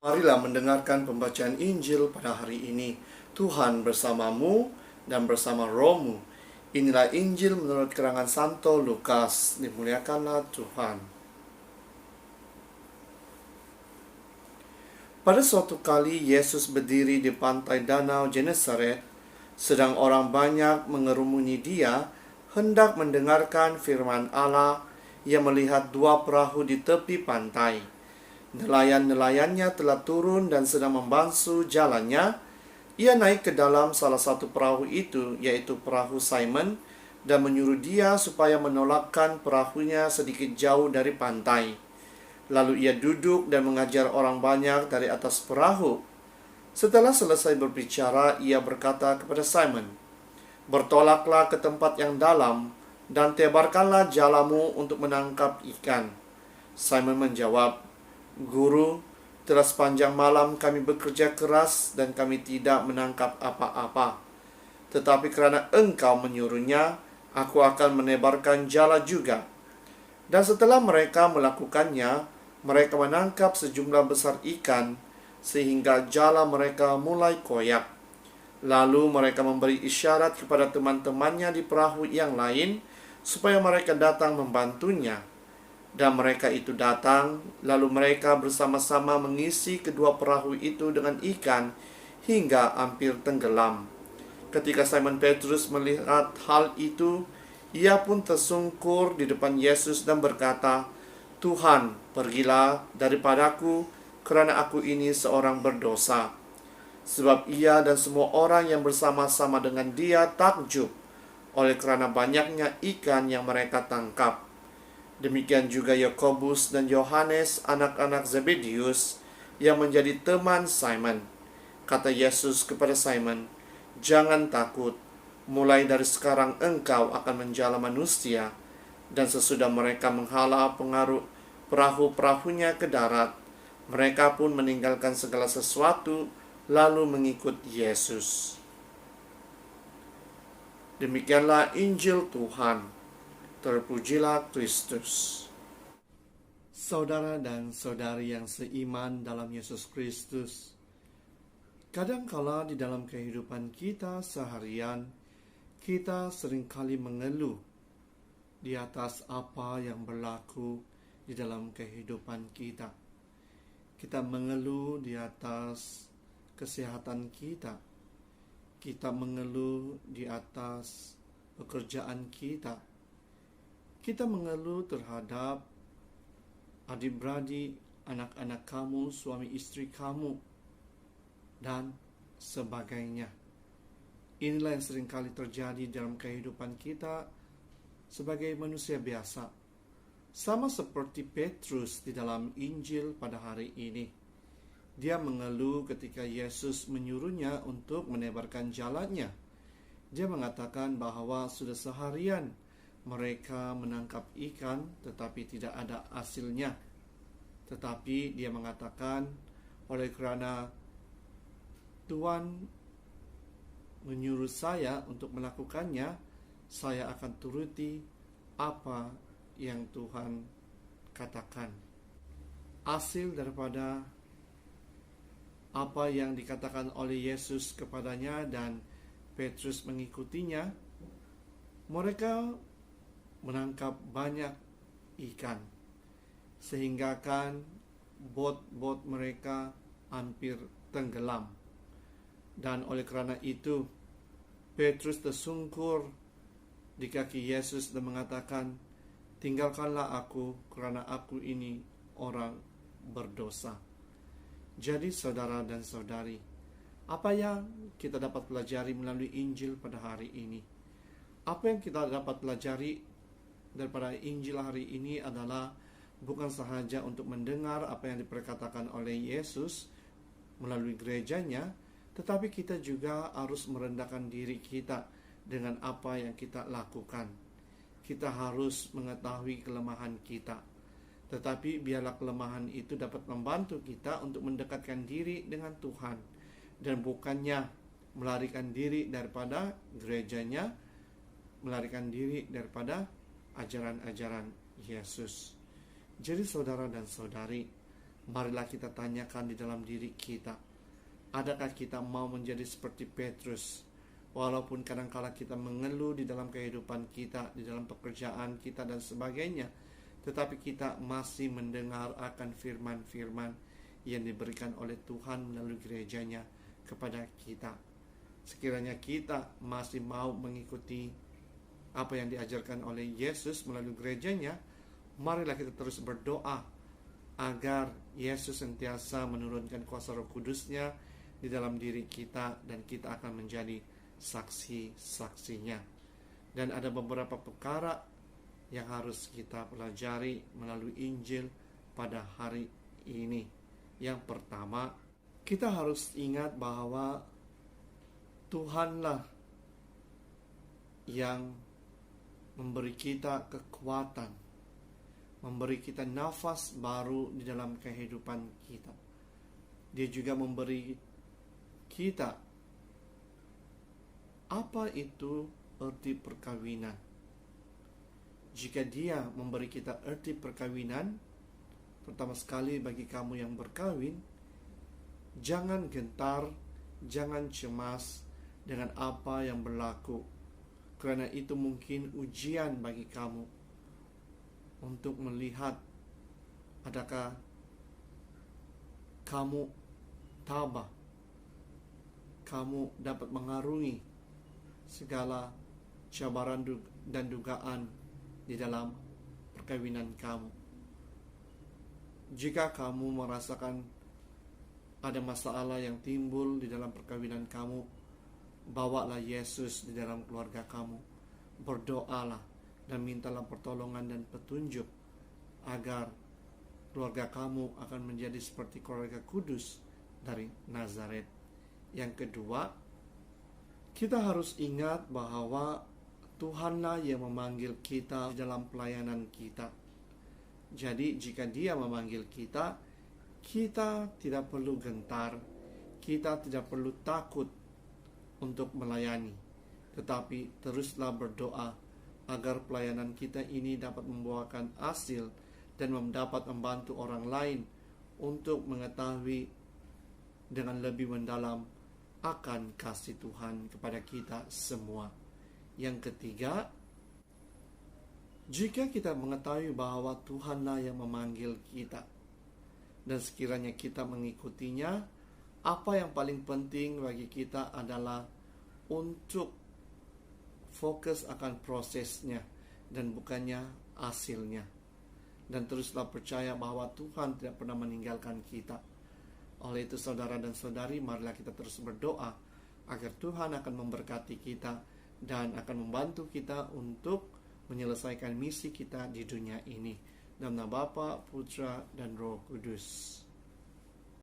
Marilah mendengarkan pembacaan Injil pada hari ini. Tuhan bersamamu dan bersama rohmu. Inilah Injil menurut keterangan Santo Lukas. Dimuliakanlah Tuhan. Pada suatu kali Yesus berdiri di pantai danau Genesaret, sedang orang banyak mengerumuni dia, hendak mendengarkan firman Allah. Ia melihat dua perahu di tepi pantai. Nelayan-nelayannya telah turun dan sedang membasuh jalannya. Ia naik ke dalam salah satu perahu itu, yaitu perahu Simon, dan menyuruh dia supaya menolakkan perahunya sedikit jauh dari pantai. Lalu ia duduk dan mengajar orang banyak dari atas perahu. Setelah selesai berbicara, ia berkata kepada Simon, "Bertolaklah ke tempat yang dalam, dan tebarkanlah jalamu untuk menangkap ikan." Simon menjawab, "Guru, telah sepanjang malam kami bekerja keras dan kami tidak menangkap apa-apa. Tetapi karena engkau menyuruhnya, aku akan menebarkan jala juga." Dan setelah mereka melakukannya, mereka menangkap sejumlah besar ikan, sehingga jala mereka mulai koyak. Lalu mereka memberi isyarat kepada teman-temannya di perahu yang lain, supaya mereka datang membantunya. Dan mereka itu datang, lalu mereka bersama-sama mengisi kedua perahu itu dengan ikan, hingga hampir tenggelam. Ketika Simon Petrus melihat hal itu, ia pun tersungkur di depan Yesus dan berkata, "Tuhan, pergilah daripadaku, karena aku ini seorang berdosa." Sebab ia dan semua orang yang bersama-sama dengan dia takjub oleh karena banyaknya ikan yang mereka tangkap. Demikian juga Yakobus dan Yohanes, anak-anak Zebedius, yang menjadi teman Simon. Kata Yesus kepada Simon, "Jangan takut, mulai dari sekarang engkau akan menjala manusia." Dan sesudah mereka menghala pengaruh perahu-perahunya ke darat, mereka pun meninggalkan segala sesuatu, lalu mengikut Yesus. Demikianlah Injil Tuhan. Terpujilah Kristus. Saudara dan saudari yang seiman dalam Yesus Kristus, kadangkala di dalam kehidupan kita seharian, kita seringkali mengeluh di atas apa yang berlaku di dalam kehidupan kita. Kita mengeluh di atas kesehatan kita. Kita mengeluh di atas pekerjaan kita. Kita mengeluh terhadap adik-beradik, anak-anak kamu, suami istri kamu, dan sebagainya. Inilah yang seringkali terjadi dalam kehidupan kita sebagai manusia biasa. Sama seperti Petrus di dalam Injil pada hari ini. Dia mengeluh ketika Yesus menyuruhnya untuk menebarkan jalannya. Dia mengatakan bahwa sudah seharian mereka menangkap ikan, tetapi tidak ada hasilnya. Tetapi dia mengatakan, oleh karena Tuhan menyuruh saya untuk melakukannya, saya akan turuti apa yang Tuhan katakan. Hasil daripada apa yang dikatakan oleh Yesus kepadanya dan Petrus mengikutinya, mereka menangkap banyak ikan, sehingga kan bot-bot mereka hampir tenggelam. Dan oleh karena itu, Petrus tersungkur di kaki Yesus dan mengatakan, "Tinggalkanlah aku, karena aku ini orang berdosa." Jadi saudara dan saudari, apa yang kita dapat pelajari melalui Injil pada hari ini? Apa yang kita dapat pelajari daripada Injil hari ini adalah bukan sahaja untuk mendengar apa yang diperkatakan oleh Yesus melalui gerejanya, tetapi kita juga harus merendahkan diri kita dengan apa yang kita lakukan. Kita harus mengetahui kelemahan kita, tetapi biarlah kelemahan itu dapat membantu kita untuk mendekatkan diri dengan Tuhan, dan bukannya melarikan diri daripada gerejanya, melarikan diri daripada ajaran-ajaran Yesus. Jadi saudara dan saudari, marilah kita tanyakan di dalam diri kita, adakah kita mau menjadi seperti Petrus? Walaupun kadang-kala kita mengeluh di dalam kehidupan kita, di dalam pekerjaan kita dan sebagainya, tetapi kita masih mendengar akan firman-firman yang diberikan oleh Tuhan melalui gerejanya kepada kita. Sekiranya kita masih mau mengikuti apa yang diajarkan oleh Yesus melalui gerejanya, marilah kita terus berdoa agar Yesus sentiasa menurunkan kuasa Roh Kudus-Nya di dalam diri kita, dan kita akan menjadi saksi-saksinya. Dan ada beberapa perkara yang harus kita pelajari melalui Injil pada hari ini. Yang pertama, kita harus ingat bahwa Tuhanlah yang memberi kita kekuatan, memberi kita nafas baru di dalam kehidupan kita. Dia juga memberi kita apa itu arti perkawinan. Jika Dia memberi kita arti perkawinan, pertama sekali bagi kamu yang berkawin, jangan gentar, jangan cemas dengan apa yang berlaku, karena itu mungkin ujian bagi kamu untuk melihat adakah kamu tabah, kamu dapat mengarungi segala cabaran dan dugaan di dalam perkawinan kamu. Jika kamu merasakan ada masalah yang timbul di dalam perkawinan kamu, bawalah Yesus di dalam keluarga kamu. Berdoalah dan mintalah pertolongan dan petunjuk agar keluarga kamu akan menjadi seperti keluarga kudus dari Nazaret. Yang kedua, kita harus ingat bahwa Tuhanlah yang memanggil kita dalam pelayanan kita. Jadi jika Dia memanggil kita, kita tidak perlu gentar, kita tidak perlu takut untuk melayani, tetapi teruslah berdoa agar pelayanan kita ini dapat membuahkan hasil dan dapat membantu orang lain untuk mengetahui dengan lebih mendalam akan kasih Tuhan kepada kita semua. Yang ketiga, jika kita mengetahui bahwa Tuhanlah yang memanggil kita, dan sekiranya kita mengikutinya, apa yang paling penting bagi kita adalah untuk fokus akan prosesnya dan bukannya hasilnya. Dan teruslah percaya bahwa Tuhan tidak pernah meninggalkan kita. Oleh itu saudara dan saudari, marilah kita terus berdoa agar Tuhan akan memberkati kita dan akan membantu kita untuk menyelesaikan misi kita di dunia ini. Dalam nama Bapa, Putra, dan Roh Kudus.